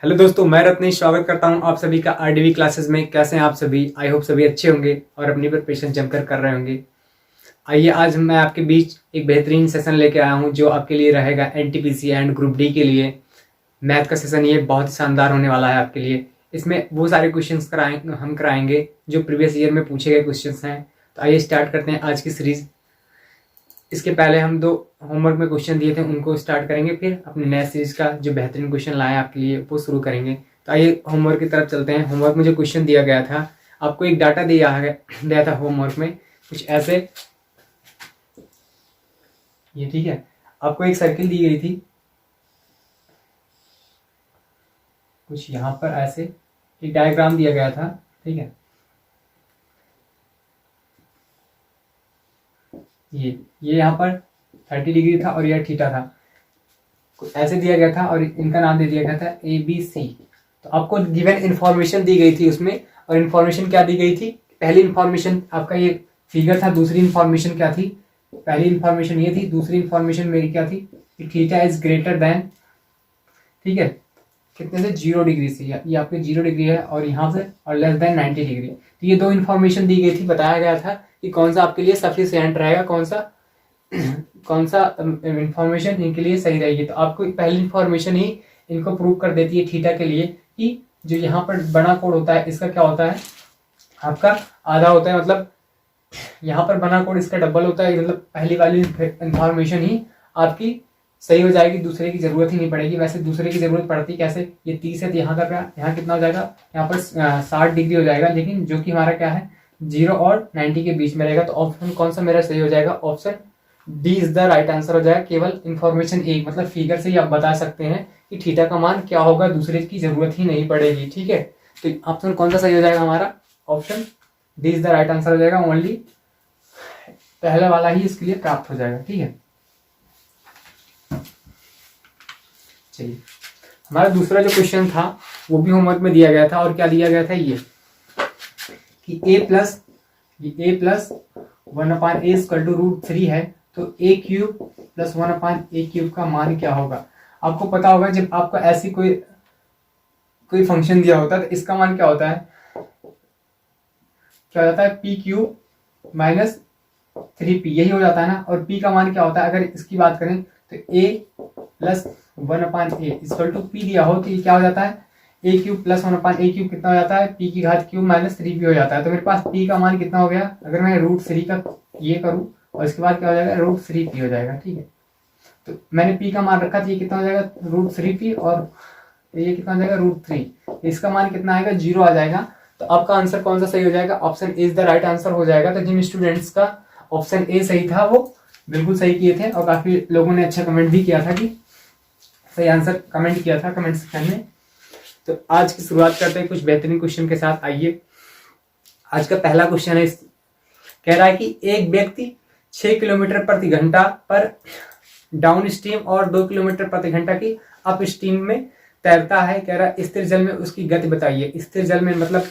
Hello दोस्तों, मैं रत्नेश स्वागत करता हूं आप सभी का आरडीवी क्लासेस में। कैसे हैं आप सभी? आई होप सभी अच्छे होंगे और अपनी प्रिपरेशन जमकर कर रहे होंगे। आइए आज मैं आपके बीच एक बेहतरीन सेशन लेके आया हूं जो आपके लिए रहेगा एनटीपीसी एंड ग्रुप डी के लिए। मैथ का सेशन ये बहुत ही शानदार होने वाला है आपके लिए। इसमें वो सारे क्वेश्चंस हम कराएंगे जो प्रीवियस ईयर में पूछे गए क्वेश्चंस हैं। तो आइए स्टार्ट करते हैं आज की सीरीज। इसके पहले हम दो होमवर्क में क्वेश्चन दिए थे उनको स्टार्ट करेंगे, फिर अपने नए सीरीज का जो बेहतरीन क्वेश्चन लाए आपके लिए वो शुरू करेंगे। तो आइए होमवर्क की तरफ चलते हैं। होमवर्क में जो क्वेश्चन दिया गया था, आपको एक डाटा दिया था होमवर्क में कुछ ऐसे, ये ठीक है। आपको एक सर्किल दी गई थी कुछ यहाँ पर ऐसे, एक डायग्राम दिया गया था, ठीक है। ये यहाँ पर 30 डिग्री था और यह थीटा था, ऐसे दिया गया था और इनका नाम दे दिया गया था ABC। तो आपको गिवन इन्फॉर्मेशन दी गई थी उसमें, और इन्फॉर्मेशन क्या दी गई थी? पहली इन्फॉर्मेशन आपका ये फिगर था, दूसरी इन्फॉर्मेशन क्या थी? पहली इन्फॉर्मेशन ये थी, दूसरी इन्फॉर्मेशन मेरी क्या थी कि थीटा इज ग्रेटर देन, ठीक है, कितने से 0 डिग्री से, ये आपके 0 डिग्री है और यहाँ से, और लेस देन 90 डिग्री। तो ये दो इन्फॉर्मेशन दी गई थी, बताया गया था कि कौन सा आपके लिए सफिशिएंट रहेगा, कौन सा इंफॉर्मेशन इनके लिए सही रहेगी। तो आपको पहली इंफॉर्मेशन ही इनको प्रूव कर देती है थीटा के लिए कि जो यहाँ पर बना कोड होता है इसका क्या होता है, आपका आधा होता है, मतलब यहाँ पर बना कोड इसका डबल होता है। मतलब पहली वाली इंफॉर्मेशन ही आपकी सही हो जाएगी, दूसरे की जरूरत ही नहीं पड़ेगी। वैसे दूसरे की जरूरत पड़ती कैसे? ये 30 है तो यहाँ कितना हो जाएगा, यहाँ पर 60 डिग्री हो जाएगा, लेकिन जो कि हमारा क्या है 0 और 90 के बीच में रहेगा। तो ऑप्शन कौन सा मेरा सही हो जाएगा? Option D is the right answer हो जाएगा। केवल इंफॉर्मेशन एक, मतलब फिगर से ही आप बता सकते हैं कि थीटा का मान क्या होगा, दूसरे की जरूरत ही नहीं पड़ेगी, ठीक है। तो ऑप्शन कौन सा सही हो जाएगा हमारा? Option D is the right answer हो जाएगा। ओनली पहला वाला ही इसके लिए प्राप्त हो जाएगा, ठीक है। चलिए, हमारा दूसरा जो क्वेश्चन था वो भी होमवर्क में दिया गया था, और क्या दिया गया था ये कि a plus 1/a equal to √3 है, तो a cube plus 1/a cube का मान क्या होगा? आपको पता होगा जब आपको ऐसी कोई फंक्शन दिया होता है तो इसका मान क्या होता है, क्या हो जाता है? p क्यूब माइनस 3p, यही हो जाता है ना। और p का मान क्या होता है अगर इसकी बात करें तो a plus 1/a equal to p दिया हो तो ये क्या हो जाता है? a cube plus 1/a cube कितना हो जाता है? p की घात क्यूब माइनस 3p हो जाता है। तो मेरे पास p का मान कितना हो गया? अगर मैं √3 का ये करूं और इसके बाद क्या हो जाएगा? √3p हो जाएगा, ठीक है। तो मैंने p का मान रखा था, ये कितना हो जाएगा? √3p, और ये कितना हो जाएगा? √3। इसका मान कितना आएगा? 0 आ जाएगा। तो आपका आंसर कौन सा सही हो जाएगा? Option A is the right answer हो जाएगा। तो जिन स्टूडेंट्स का ऑप्शन ए सही था वो बिल्कुल सही किए थे, और काफी लोगों ने अच्छा कमेंट भी किया था कि सही आंसर कमेंट किया था कमेंट सेक्शन में। तो आज की शुरुआत करते हैं कुछ बेहतरीन क्वेश्चन के साथ। आइए, आज का पहला क्वेश्चन है, कह रहा है कि एक व्यक्ति 6 किलोमीटर प्रति घंटा पर डाउन स्ट्रीम और 2 किलोमीटर प्रति घंटा की अप स्ट्रीम में तैरता है। कह रहा है स्थिर जल में उसकी गति बताइए। स्थिर जल में मतलब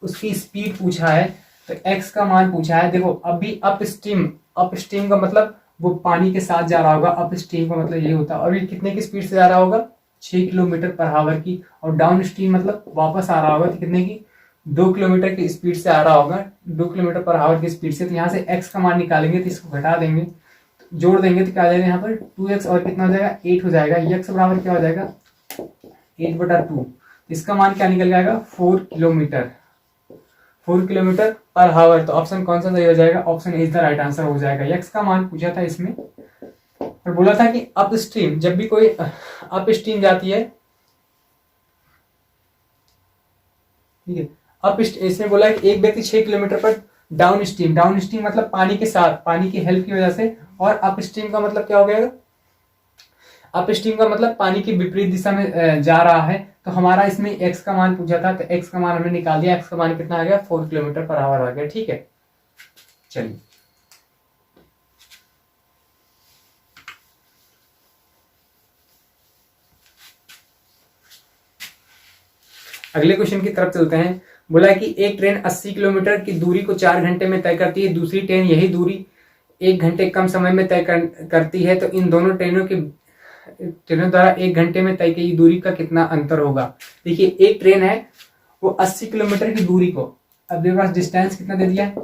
उसकी स्पीड पूछा है, तो x का मान पूछा है। देखो अभी अप स्ट्रीम का मतलब वो पानी के साथ जा रहा होगा, अप स्ट्रीम का मतलब ये होता है। और ये कितने की स्पीड से जा रहा होगा? 6 किलोमीटर पर आवर की। और डाउन स्ट्रीम मतलब वापस आ रहा होगा तो कितने की? 2 किलोमीटर की स्पीड से आ रहा होगा, 2 किलोमीटर पर आवर की स्पीड से। तो यहाँ से x का मान निकालेंगे तो इसको घटा देंगे, तो जोड़ देंगे तो क्या आ जाएगा यहाँ पर? 2x, और कितना हो जाएगा? 8 हो जाएगा। x बराबर क्या हो जाएगा? 8/2। इसका मान क्या निकल जाएगा? 4 किलोमीटर पर आवर। तो ऑप्शन कौन सा सही हो जाएगा? Option A is the right answer हो जाएगा। x का मान पूछा था इसमें, और बोला था कि अप स्ट्रीम, जब भी कोई अप स्ट्रीम जाती है, ठीक है, इसमें बोला कि एक व्यक्ति 6 किलोमीटर पर डाउन स्ट्रीम मतलब पानी के साथ, पानी की हेल्प की वजह से, और अप स्ट्रीम का मतलब क्या हो गया? अप स्ट्रीम का मतलब पानी की विपरीत दिशा में जा रहा है। तो हमारा इसमें x का मान पूछा था, तो x का मान हमने निकाल दिया। x का मान कितना आ गया? 4 किलोमीटर पर आवर आ गया, ठीक है। चलिए, अगले क्वेश्चन की तरफ चलते हैं। बोला कि एक ट्रेन 80 किलोमीटर की दूरी को 4 घंटे में तय करती है, दूसरी ट्रेन यही दूरी 1 घंटे कम समय में तय करती है। तो इन दोनों ट्रेनों के ट्रेनों द्वारा 1 घंटे में तय की दूरी का कितना अंतर होगा। देखिए एक ट्रेन है वो 80 किलोमीटर की दूरी को, अब मेरे पास डिस्टेंस कितना दे दिया है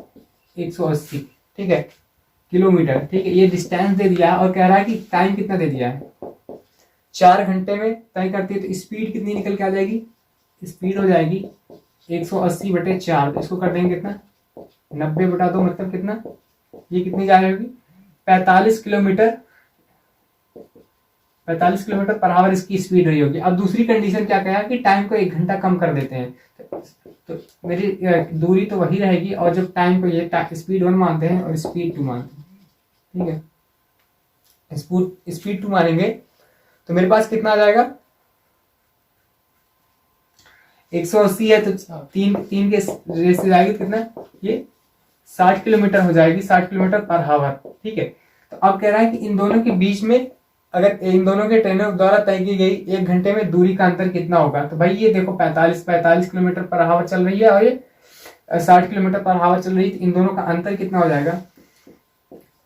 180, ठीक है, किलोमीटर, ठीक है, ये डिस्टेंस दे दिया है और कह रहा है कि टाइम कितना दे दिया है 4 घंटे में तय करती है। तो स्पीड कितनी निकल के आ जाएगी, स्पीड हो जाएगी 180/4, इसको कर देंगे कितना 90/2, मतलब कितना, ये कितनी जा रही होगी 45 किलोमीटर 45 किलोमीटर/आवर इसकी स्पीड रही होगी। अब दूसरी कंडीशन क्या कहा कि टाइम को 1 घंटा कम कर देते हैं, तो मेरी दूरी तो वही रहेगी और जब टाइम को ये स्पीड 1 मानते हैं और स्पीड 2 मानते हैं, ठीक है, स्पीड 2 मानेंगे तो मेरे पास कितना आ जाएगा 180 है तो तीन के रेस से जाएगी कितना, ये 60 किलोमीटर हो जाएगी, 60 किलोमीटर/आवर, ठीक है। तो अब कह रहा है कि इन दोनों के बीच में, अगर इन दोनों के ट्रेनों द्वारा तय की गई 1 घंटे में दूरी का अंतर कितना होगा। तो भाई ये देखो 45 किलोमीटर/आवर चल रही है और ये 60 किलोमीटर/आवर चल रही है, तो इन दोनों का अंतर कितना हो जाएगा,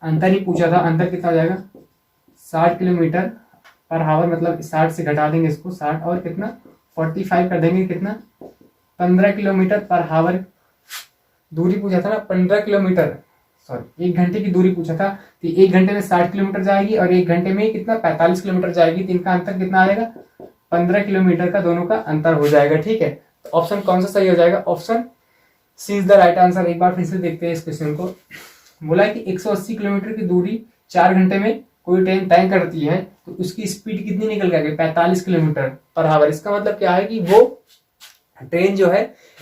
अंतर ही पूछा था, अंतर कितना हो जाएगा 60 किलोमीटर/आवर, मतलब 60 से घटा देंगे इसको 60 और कितना 45 कर देंगे, कितना 15 किलोमीटर/आवर दूरी पूछा था ना, 15 किलोमीटर, सॉरी 1 घंटे की दूरी पूछा था, तो 1 घंटे में 60 किलोमीटर जाएगी और 1 घंटे में कितना 45 किलोमीटर जाएगी, तो इनका अंतर कितना आएगा 15 किलोमीटर का दोनों का अंतर हो जाएगा, ठीक है। तो ऑप्शन कौन सा सही हो जाएगा, option C is the right answer. एक बार फिर से देखते हैं इस क्वेश्चन को। बोला कि 180 किलोमीटर की दूरी 4 घंटे में कोई ट्रेन तय करती है तो उसकी स्पीड कितनी निकल के आ गई 45 किलोमीटर/आवर। इसका मतलब क्या है कि वो ट्रेन जो है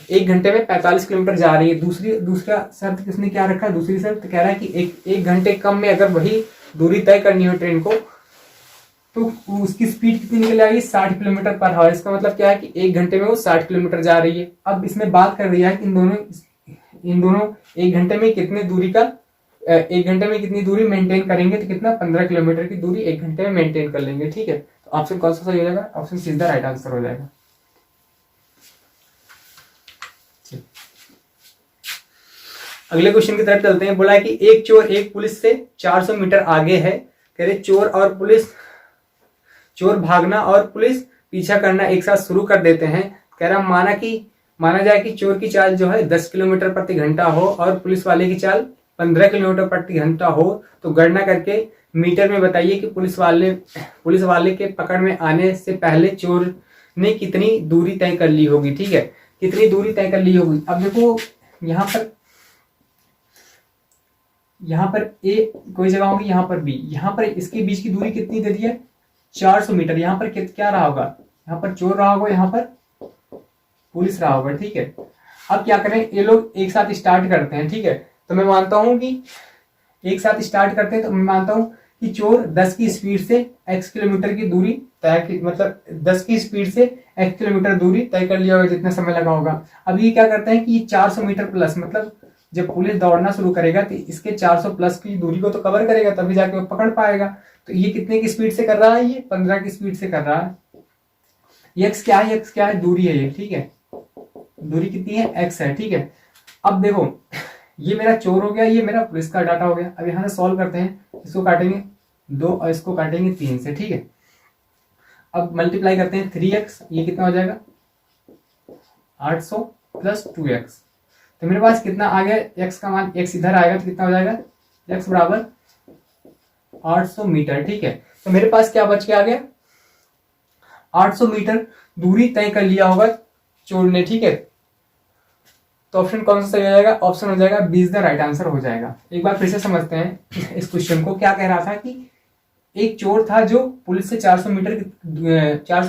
1 घंटे में 45 किलोमीटर जा रही है। दूसरा शर्त किसने क्या रखा है, दूसरी शर्त कह रहा है कि एक घंटे कम में अगर वही दूरी तय करनी हो ट्रेन को तो उसकी स्पीड कितनी निकल आएगी 60 किलोमीटर/आवर। इसका मतलब क्या है कि 1 घंटे में वो 60 किलोमीटर जा रही है। अब इसमें बात कर रही है कि इन दोनों 1 घंटे में कितने दूरी का 1 घंटे में कितनी दूरी मेंटेन करेंगे, तो कितना 15 किलोमीटर की दूरी 1 घंटे में मेंटेन कर लेंगे, ठीक है। तो ऑप्शन कौन सा सही हो जाएगा, option C is the right answer हो जाएगा। अगले क्वेश्चन की तरफ चलते हैं। बोला है कि एक चोर एक पुलिस से 400 मीटर आगे है। कह रहे चोर भागना और पुलिस पीछा करना एक साथ शुरू कर देते हैं। कह रहा माना जाए कि चोर की चाल जो है 10 किलोमीटर प्रति घंटा हो और पुलिस वाले की चाल 15 किलोमीटर प्रति घंटा हो, तो गणना करके मीटर में बताइए कि पुलिस वाले के पकड़ में आने से पहले चोर ने कितनी दूरी तय कर ली होगी, ठीक है, कितनी दूरी तय कर ली होगी। अब देखो यहाँ पर ए कोई जगह होगी, यहाँ पर बी, यहाँ पर इसके बीच की दूरी कितनी दे दी है 400 मीटर। यहाँ पर क्या रहा होगा, यहाँ पर चोर रहा होगा, यहाँ पर पुलिस रहा होगा, ठीक है। अब क्या करें, ये लोग एक साथ स्टार्ट करते हैं, ठीक है। तो मैं मानता हूं कि एक साथ स्टार्ट करते हैं, तो मैं मानता हूं कि चोर 10 की स्पीड से x किलोमीटर की दूरी तय, मतलब 10 की स्पीड से x किलोमीटर दूरी तय कर लिया होगा, जितना समय लगा होगा। अब ये क्या करते हैं कि 400 मीटर प्लस, मतलब जब पुलिस दौड़ना शुरू करेगा तो इसके 400 प्लस की दूरी को तो कवर करेगा, तभी जाके वो पकड़ पाएगा। तो ये कितने की स्पीड से कर रहा है, ये 15 की स्पीड से कर रहा है। x क्या है, दूरी है ये, ठीक है, दूरी कितनी है x है, ठीक है। अब देखो ये मेरा चोर हो गया, ये मेरा पुलिस का डाटा हो गया। अब यहाँ से सॉल्व करते हैं, इसको काटेंगे 2 और इसको काटेंगे 3 से, ठीक है। अब मल्टीप्लाई करते हैं 3x, ये कितना हो जाएगा 800 प्लस 2x। तो मेरे पास कितना आ गया, x का मान, x इधर आएगा तो कितना हो जाएगा x बराबर 800 मीटर, ठीक है। तो मेरे पास क्या बच के आ गया 800 मीटर दूरी तय कर लिया होगा चोर ने, ठीक है। तो ऑप्शन कौन सा सही हो जाएगा, ऑप्शन हो जाएगा B is the right answer हो जाएगा। एक बार फिर से समझते हैं इस क्वेश्चन को। क्या कह रहा था कि एक चोर था जो पुलिस से 400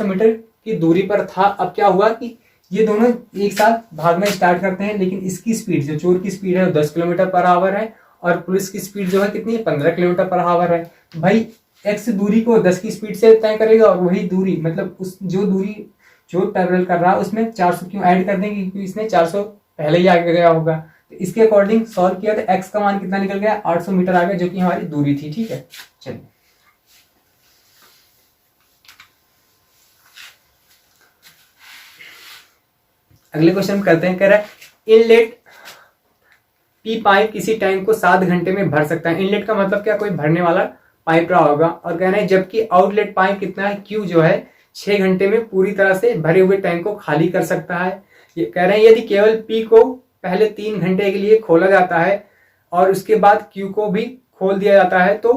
मीटर की दूरी पर था। अब क्या हुआ कि ये दोनों एक साथ भागना स्टार्ट करते हैं, लेकिन इसकी स्पीड, जो चोर की स्पीड है वो 10 किलोमीटर/आवर है और पुलिस की स्पीड जो है कितनी है 15 किलोमीटर/आवर है। भाई x दूरी को 10 की स्पीड से तय करेगा और वही दूरी, मतलब उस जो दूरी जो ट्रेवल कर रहा है उसमें 400 क्यों ऐड कर देंगे, क्योंकि इसने 400 पहले ही आगे गया होगा। तो इसके अकॉर्डिंग सॉल्व किया तो x का मान कितना निकल गया 800 मीटर आ गया, जो कि हमारी दूरी थी, ठीक है। चलिए अगले क्वेश्चन करते हैं। कह रहा है इनलेट पी पाइप किसी टैंक को 7 घंटे में भर सकता है। इनलेट का मतलब क्या, कोई भरने वाला पाइप रहा होगा, और कहना है जबकि आउटलेट पाइप कितना है, क्यू जो है 6 घंटे में पूरी तरह से भरे हुए टैंक को खाली कर सकता है। ये कह रहे हैं यदि केवल पी को पहले 3 घंटे के लिए खोला जाता है और उसके बाद क्यू को भी खोल दिया जाता है तो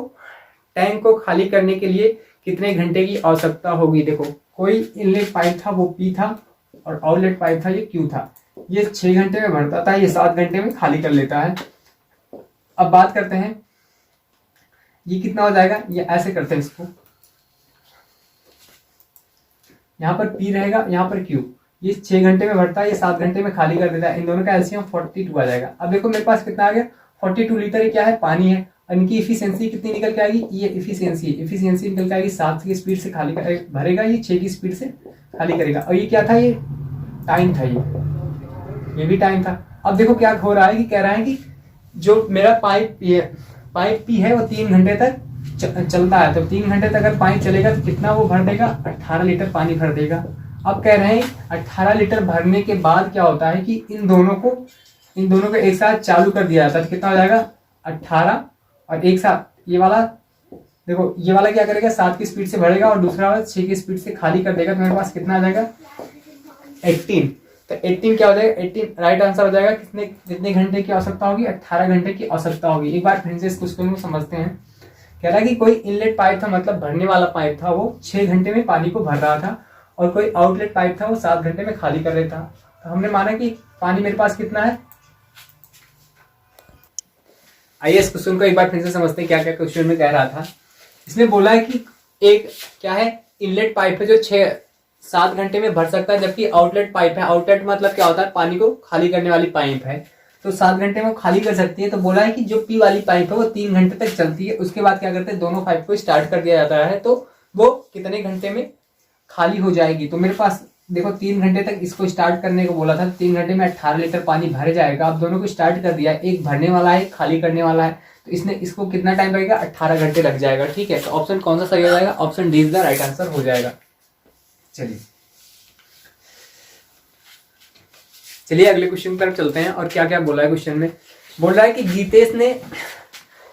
टैंक को खाली करने के लिए कितने घंटे की आवश्यकता होगी। देखो कोई इनलेट पाइप था वो पी था और आउटलेट पाइप था ये क्यू था। ये 6 घंटे में भरता था, ये 7 घंटे में खाली कर लेता है। अब बात करते हैं ये कितना हो जाएगा, ये ऐसे करते हैं इसको, यहाँ पर पी रहेगा, यहाँ पर क्यू, ये 6 घंटे में भरता है, ये 7 घंटे में खाली कर देता है। इन दोनों का एलसीएम 42 आ जाएगा। अब देखो मेरे पास कितना आ गया, 42 लीटर ये क्या है, पानी है। इनकी इफिशियंसी कितनी निकल के आएगी, ये इफिशियंसी निकल के आएगी 7 की स्पीड से खाली भरेगा, ये 6 की स्पीड से खाली करेगा। और ये क्या था, ये टाइम था, ये भी टाइम था। अब देखो क्या हो रहा है कि कह रहा है कि जो मेरा पाइप पी है वो 3 घंटे तक चलता है, तो 3 घंटे तक अगर पाइप चलेगा तो कितना वो भर देगा, 18 लीटर पानी भर देगा। अब कह रहे हैं 18 लीटर भरने के बाद क्या होता है कि इन दोनों को एक साथ चालू कर दिया जाता है, तो कितना हो जाएगा 18 और एक साथ ये वाला, देखो ये वाला क्या करेगा 7 की स्पीड से भरेगा और दूसरा वाला 6 की स्पीड से खाली कर देगा। तो मेरे पास कितना आ जाएगा 18। तो 18 क्या हो जाएगा, 18 राइट आंसर हो जाएगा। कितने घंटे की आवश्यकता होगी, 18 घंटे की आवश्यकता होगी। एक बार फिर से इस क्वेश्चन को समझते हैं। कह रहा है कि कोई इनलेट पाइप था, मतलब भरने वाला पाइप था, वो 6 घंटे में पानी को भर रहा था और कोई आउटलेट पाइप था वो 7 घंटे में खाली कर रहा था। तो हमने माना कि पानी मेरे पास कितना है। आइए इस क्वेश्चन को एक बार फिर से समझते हैं क्या क्या क्वेश्चन में कह रहा था। इसमें बोला है कि एक क्या है, इनलेट पाइप है जो 7 घंटे में भर सकता है, जबकि आउटलेट पाइप है, आउटलेट मतलब क्या होता है, पानी को खाली करने वाली पाइप है, तो 7 घंटे में वो खाली कर सकती है। तो बोला है कि जो पी वाली पाइप है वो 3 घंटे तक चलती है, उसके बाद क्या करते हैं दोनों पाइप को स्टार्ट कर दिया जाता है, तो वो कितने घंटे में खाली हो जाएगी। तो मेरे पास देखो 3 घंटे तक इसको स्टार्ट करने को बोला था, 3 घंटे में 18 लीटर पानी भर जाएगा। अब दोनों को स्टार्ट कर दिया, एक भरने वाला है एक खाली करने वाला है, तो इसने इसको कितना टाइम लगेगा, 18 घंटे लग जाएगा। ठीक है, तो ऑप्शन कौन सा सही हो जाएगा, option D is the right answer हो जाएगा। चलिए अगले क्वेश्चन की तरफ चलते हैं। और क्या क्या बोला है क्वेश्चन में, बोल रहा है कि गीतेश ने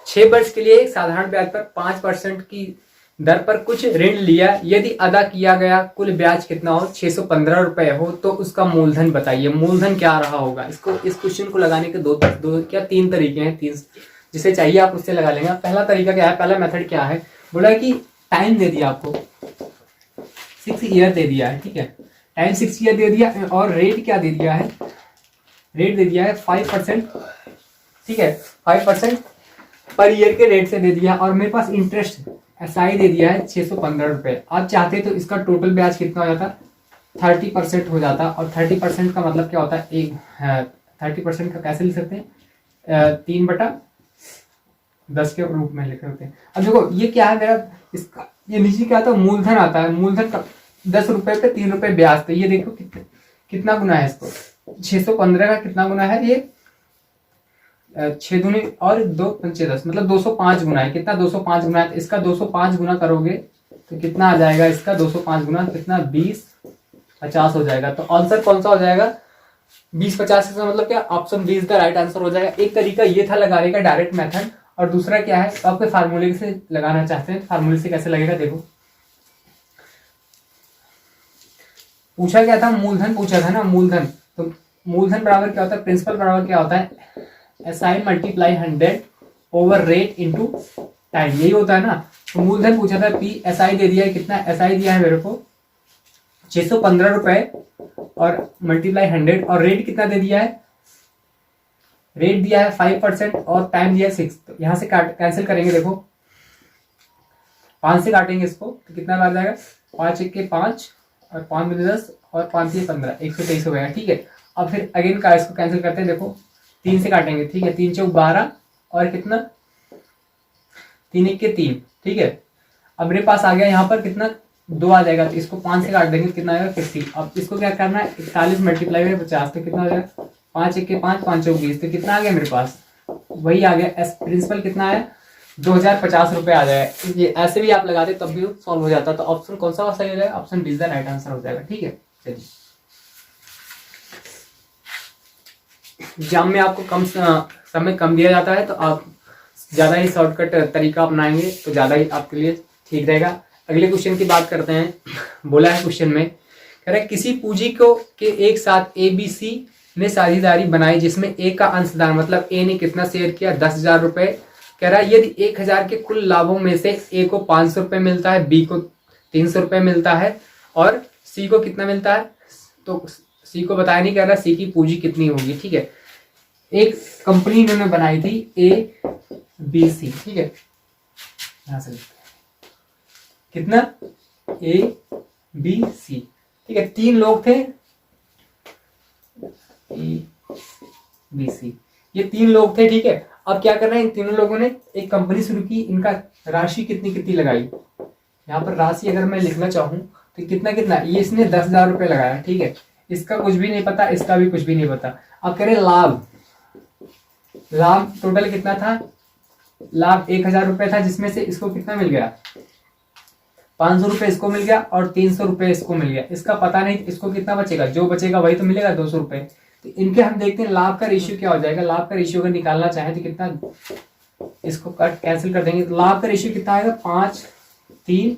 6 वर्ष के लिए एक साधारण ब्याज पर 5% की दर पर कुछ ऋण लिया, यदि अदा किया गया कुल ब्याज कितना हो, 615 रुपए हो, तो उसका मूलधन बताइए। मूलधन क्या रहा होगा। इसको इस क्वेश्चन को लगाने के दो क्या 3 तरीके हैं, 3 जिसे चाहिए आप उससे लगा लेंगे। पहला तरीका क्या है, पहला मेथड क्या है, बोला है कि टाइम दे दिया आपको, 6 ईयर दे दिया है। ठीक है, टाइम 6 ईयर दे दिया और रेट क्या दे दिया है, रेट दे दिया है 5%। ठीक है, 5% पर ईयर के रेट से दे दिया, और मेरे पास इंटरेस्ट एसआई दे दिया है 615 रुपए। आप चाहते तो इसका टोटल ब्याज कितना हो जाता, 30% हो जाता। और 30% का मतलब क्या होता है, 30% का कैसे लिख सकते हैं, 3/10 के रूप में लिख सकते हैं। अब देखो ये क्या है मेरा, इसका ये नीचे क्या आता है, मूलधन आता है। मूलधन का 10 रुपए पे 3 रुपए ब्याज, तो ये देखो कितना गुना है इसको, 615 का कितना गुना है, ये 6 दूनी और 2 पंचे 10, मतलब 205 गुना है। कितना 205 गुना है, तो इसका 205 गुना करोगे तो कितना आ जाएगा, इसका 205 गुना कितना 20-50 हो जाएगा। तो आंसर कौन सा हो जाएगा, 20-50 का मतलब क्या, option B is the right answer हो जाएगा। एक तरीका ये था लगाने का डायरेक्ट मेथड, और दूसरा क्या है, तो आपके फार्मूले से लगाना चाहते हैं, फार्मूले से कैसे लगेगा देखो। पूछा क्या था, मूलधन पूछा था ना, मूलधन। तो मूलधन बराबर क्या होता है, प्रिंसिपल बराबर क्या होता है, SI multiply 100 over rate into time, यही होता है ना। तो मूलधन पूछा था, पी एसआई दे दिया है, कितना एसआई दिया है मेरे को 615 रुपए और मल्टीप्लाई 100, और रेट कितना दे दिया है, रेट दिया है 5% और टाइम दिया है 6। तो यहां से कैंसिल करेंगे, देखो 5 से काटेंगे इसको तो कितना बार जाएगा, 5 1 के 5 और 5 दूनी 10 और 5 से 15, 123 हो गया। ठीक है, अब फिर अगेन का इसको कैंसिल करते हैं, देखो 3 से काटेंगे। ठीक है, 3 चौक 12 और कितना 3 1 के 3। ठीक है, अब मेरे पास आ गया यहाँ पर कितना 2 आ जाएगा, तो इसको 5 से काट देंगे, कितना आएगा 50। अब इसको क्या करना है, 41 मल्टीप्लाई में 50, तो कितना हो जाएगा 5 1 के 5 5 चौक 20, तो कितना आ गया मेरे पास, वही आ गया। प्रिंसिपल कितना आया 2050 रुपए आ जाएगा। ये ऐसे भी आप लगाते तब भी सॉल्व हो जाता। तो ऑप्शन कौन सा सही हो जाएगा, option D is the right answer हो जाएगा। ठीक है, चलिए एग्जाम में आपको कम समय कम दिया जाता है, तो आप ज़्यादा ही शॉर्टकट तरीका अपनाएंगे तो ज़्यादा ही आपके लिए ठीक रहेगा। अगले क्वेश्चन की बात करते हैं। बोला है क्वेश्चन में, कह रहा है किसी पूंजी को के एक साथ ए बी सी ने साझेदारी बनाई जिसमें ए का अंशदान, मतलब ए ने कितना शेयर किया, 10,000 रुपए। कह रहा है यदि 1,000 के कुल लाभों में से ए को 500 रुपए मिलता है, बी को 300 रुपए मिलता है और सी को कितना मिलता है, तो सी को बताया नहीं, कह रहा सी की पूंजी कितनी होगी। ठीक है, एक कंपनी इन्होंने बनाई थी ए बी सी। ठीक है, यहां से कितना, ए बी सी। ठीक है, 3 लोग थे, ए बी सी, ये 3 लोग थे। ठीक है, अब क्या कर रहे हैं, इन तीनों लोगों ने एक कंपनी शुरू की, इनका राशि कितनी कितनी लगाई। यहाँ पर राशि अगर मैं लिखना चाहूं तो कितना कितना, ये इसने 10,000 रुपए लगाया। ठीक है, इसका कुछ भी नहीं पता, इसका भी कुछ भी नहीं पता। अब कह रहे लाभ, लाभ टोटल कितना था, लाभ 1,000 रुपए था, जिसमें से इसको कितना मिल गया, 500 रुपए इसको मिल गया और 300 रुपए इसको मिल गया। इसका पता नहीं इसको कितना बचेगा, जो बचेगा वही तो मिलेगा, 200 रुपए। तो इनके हम देखते हैं लाभ का रेशियो क्या हो जाएगा। लाभ का रेशियो अगर निकालना चाहें तो कितना, इसको कट कैंसिल कर देंगे, तो लाभ का रेशियो कितना आएगा, 5, 3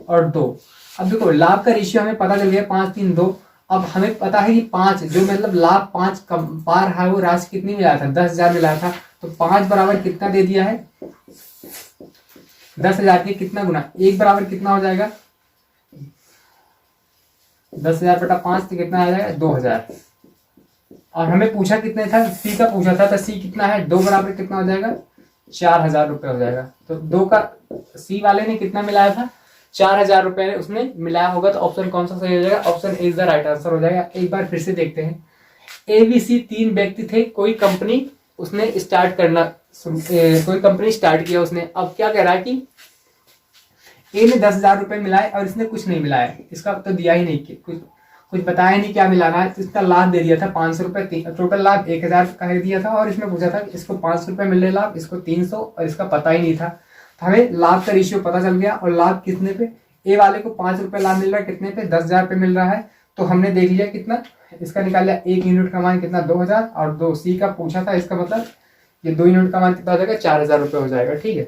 और 2। अब देखो लाभ का रेशियो हमें पता चल गया 5, 3, 2। अब हमें पता है कि 5 जो मतलब लाभ 5 कम पार है, वो राशि कितनी मिला था, 10,000 मिला था। तो 5 बराबर कितना दे दिया है, 10,000 के कितना गुना, 1 बराबर कितना हो जाएगा, 10,000 बटा 5 तो कितना आ जाएगा, 2,000। और हमें पूछा कितने था, सी का पूछा था, तो सी कितना है, 2 बराबर कितना हो जाएगा, 4,000 रुपए हो जाएगा। तो 2 का सी वाले ने कितना मिलाया था, 4,000 रुपए उसने मिलाया होगा। तो ऑप्शन कौन सा सही हो जाएगा, option A is the right answer हो जाएगा। एक बार फिर से देखते हैं, ए बी सी 3 व्यक्ति थे, कोई कंपनी उसने स्टार्ट करना, कोई कंपनी स्टार्ट किया उसने। अब क्या कह रहा है कि ए ने 10,000 रुपए मिलाए और इसने कुछ नहीं मिलाया, इसका तो दिया ही नहीं, कुछ बताया नहीं क्या मिलाना है। तो इसका लाभ दे दिया था 500 रुपए, टोटल लाभ 1,000 का दिया था और इसमें पूछा था कि इसको 500 रुपए मिल रहे लाभ, इसको 300, और इसका पता ही नहीं था। तो हमें लाभ का रेशियो पता चल गया। और लाभ कितने पे, ए वाले को 5 रुपए लाभ मिल रहा है, कितने पे, 10,000 पे मिल रहा है। तो हमने देख लिया कितना, इसका निकाल लिया, 1 यूनिट का मान कितना, 2,000, और 2 सी का पूछा था, इसका मतलब ये 2 यूनिट का मान कितना हो जाएगा, 4,000 रुपए हो जाएगा। ठीक है,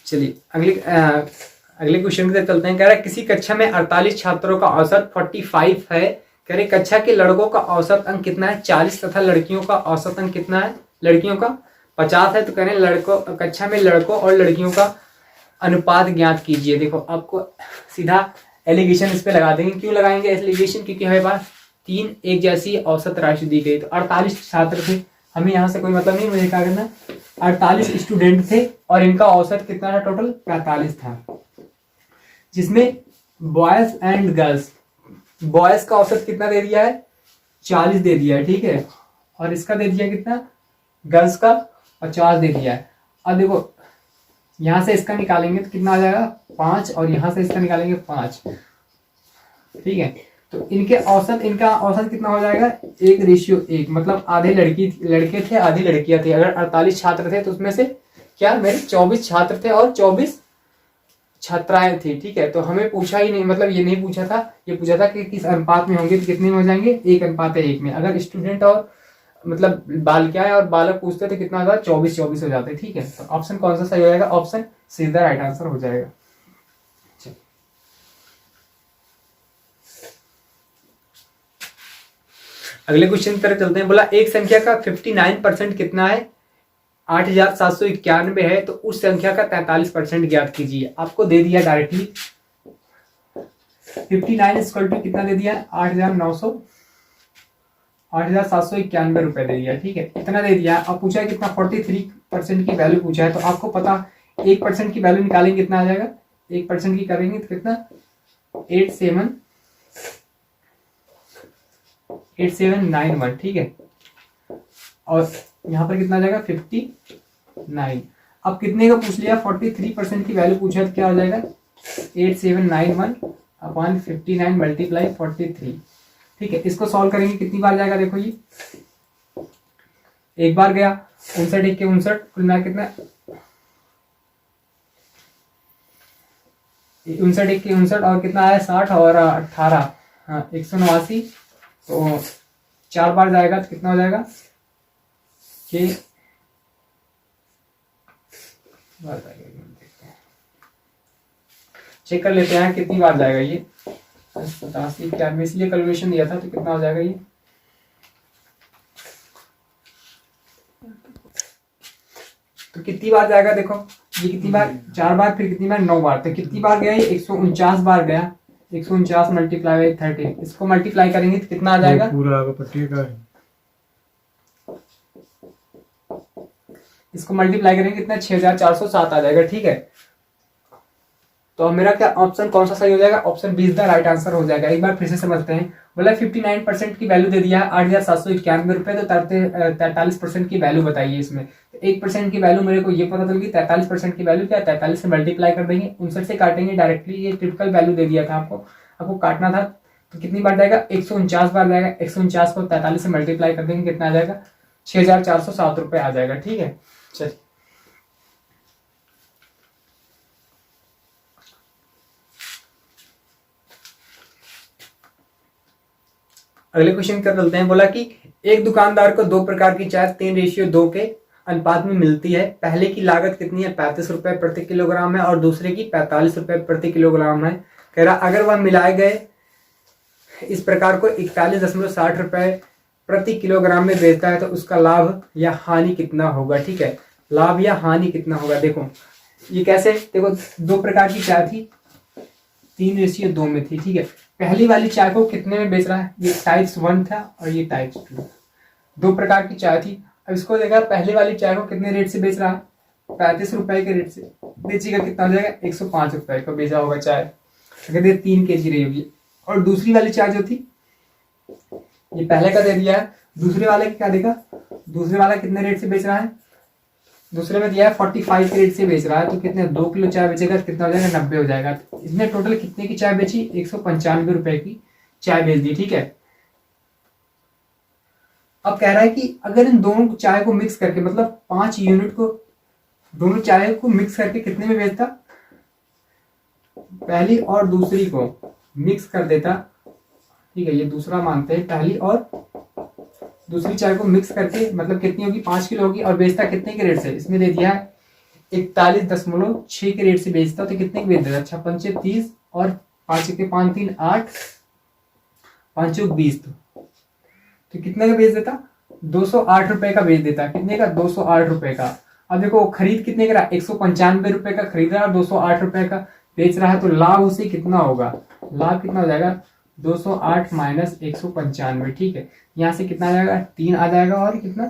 चलिए चलिए अगले क्वेश्चन की तरफ चलते हैं। कह रहा है किसी कक्षा में 48 छात्रों का औसत 45 है। कह रहे कक्षा के लड़कों का औसत अंक कितना है, 40 तथा लड़कियों का औसत अंक कितना है, लड़कियों का 50 है। तो कह रहे लड़कों, कक्षा में लड़कों और लड़कियों का अनुपात ज्ञात कीजिए। देखो आपको सीधा एलिगेशन इस पे लगा देंगे। क्यों लगाएंगे एलिगेशन, क्योंकि हमारे पास 3 एक जैसी औसत राशि दी गई। तो 48 छात्र थे, हमें यहाँ से कोई मतलब नहीं, मुझे क्या करना, 48 स्टूडेंट थे और इनका औसत कितना था, टोटल 45 था, जिसमें बॉयज एंड गर्ल्स, बॉयज का औसत कितना दे दिया है, 40 दे दिया है। ठीक है, और इसका दे दिया कितना, गर्ल्स का 50 दे दिया है। अब देखो यहां से इसका निकालेंगे तो कितना आ जाएगा, 5, और यहां से इसका निकालेंगे 5। ठीक है, तो इनके औसत, इनका औसत कितना हो जाएगा, 1:1, मतलब आधे लड़के थे, आधी लड़कियां थी। अगर 48 छात्र थे तो उसमें से क्या मेरे 24 छात्र थे और 24 छात्राएं थी। ठीक है, तो हमें पूछा ही नहीं, मतलब ये नहीं पूछा था, ये पूछा था कि किस अनुपात में होंगे, तो कितने में हो जाएंगे, 1:1 में। अगर स्टूडेंट और मतलब बालिकाएं और बालक पूछते थे कितना होता है, 24 हो जाते। ठीक है, तो ऑप्शन कौन सा सही हो जाएगा, ऑप्शन सीधा राइट आंसर हो जाएगा। अगले क्वेश्चन की तरफ चलते हैं। बोला एक संख्या का 59% कितना है, 8,791 है, तो उस संख्या का 43% ज्ञात कीजिए। आपको दे दिया डायरेक्टली 59 = कितना दे दिया, 8,791 रुपए दे दिया। ठीक है, इतना दे दिया। अब पूछा है कितना, 43% की वैल्यू पूछा है। तो आपको पता 1% की वैल्यू निकालेंगे कितना आ जाएगा, 1% की करेंगे तो कितना, 8791। ठीक है, और यहाँ पर कितना आ जाएगा, 59। अब कितने का पूछ लिया, 43% की वैल्यू पूछा तो क्या हो जाएगा, 8791/59 × 43। ठीक है, इसको सॉल्व करेंगे कितनी बार जाएगा, देखो ये एक बार गया, 59 × 59 कुल मिला कितना, 59 एक की 59 और कितना आया 60 और 18, हाँ 189। तो 4 बार जाएगा तो कितना हो जाएगा, 6 बार जाएगा, देखते हैं, चेक कर लेते हैं कितनी बार जाएगा ये। 87 91, इसलिए कैलकुलेशन दिया था, तो कितना हो जाएगा ये, तो कितनी बार जाएगा देखो, ये कितनी बार, 4 बार, फिर कितनी बार, 9 बार, तो कितनी बार गया ये, 149 बार गया। 149 मल्टीप्लाई बाई 13, इसको मल्टीप्लाई करेंगे तो कितना आ जाएगा, पूरा पट्टी का है, इसको मल्टीप्लाई करेंगे कितना, 6407 आ जाएगा। ठीक है, तो अब मेरा क्या ऑप्शन कौन सा सही हो जाएगा, option B is the right answer हो जाएगा। एक बार फिर से समझते हैं। बोला 59% की वैल्यू दे दिया, 8,791 रुपए, तो 43% की वैल्यू बताइए इसमें। तो 1% की वैल्यू मेरे को ये पता चल गई, 43% की वैल्यू क्या, 43 से मल्टीप्लाई कर देंगे, 59 से काटेंगे डायरेक्टली, ये टिपिकल वैल्यू दे दिया था आपको काटना था। तो कितनी बार जाएगा, 149 बार जाएगा। 149 को 43 से मल्टीप्लाई कर देंगे, कितना आ जाएगा, 6,407 रुपए आ जाएगा। ठीक है, चलिए अगले क्वेश्चन कर चलते हैं। बोला कि एक दुकानदार को 2 प्रकार की चाय 3:2 के अनुपात में मिलती है। पहले की लागत कितनी है, 35 रुपए प्रति किलोग्राम है, और दूसरे की 45 रुपए प्रति किलोग्राम है। कह रहा अगर वह मिलाए गए इस प्रकार को 41.60 रुपए प्रति किलोग्राम में बेचता है तो उसका लाभ या हानि कितना होगा। ठीक है, लाभ या हानि कितना होगा। देखो ये कैसे, देखो 2 प्रकार की चाय थी, 3:2 में थी। ठीक है, पहली वाली चाय को कितने में बेच रहा है, ये टाइप्स 1 था और ये टाइप्स 2, 2 प्रकार की चाय थी। अब इसको देखा पहले वाली चाय को कितने रेट से बेच रहा है, 35 रुपए के रेट से बेचेगा, कितना हो जाएगा, 105 रुपए का बेचा होगा चाय, अगर ये 3 kg रही होगी। और दूसरी वाली चाय जो थी, ये पहले का दे दिया है, दूसरे वाले का क्या देखा, दूसरे वाला कितने रेट से बेच रहा है, दूसरे में दिया है 45 के रेट से बेच रहा है, तो कितने 2 किलो चाय बेचेगा, कितना हो जाएगा, 90 हो जाएगा। तो इसने टोटल कितने की चाय बेची, 195 रुपए की चाय बेच दी। ठीक है, अब कह रहा है कि अगर इन दोनों चाय को मिक्स करके, मतलब 5 यूनिट को, दोनों चाय को मिक्स करके कितने में बेचता, पहली और दूसरी को मिक्स कर देता। ठीक है, ये दूसरा मानते हैं, पहली और दूसरी चाय को मिक्स करके, मतलब कितनी होगी, 5 किलो होगी, और बेचता कितने के रेट से, इसमें दे दिया है 41.6 के रेट से बेचता, तो कितने के बेच देता, 6 पंचे 30 और 5 के 5 3 8 5 चौक 20, तो कितने का बेच देता, 208 रुपए का बेच देता। कितने का, 208 रुपए का। अब देखो खरीद कितने का रहा, 195 रुपए का खरीद रहा है और 208 रुपए का बेच रहा है, तो लाभ उसे कितना होगा, लाभ कितना हो जाएगा, 208 माइनस 195। ठीक है, यहाँ से कितना आ जाएगा, 3 आ जाएगा, और कितना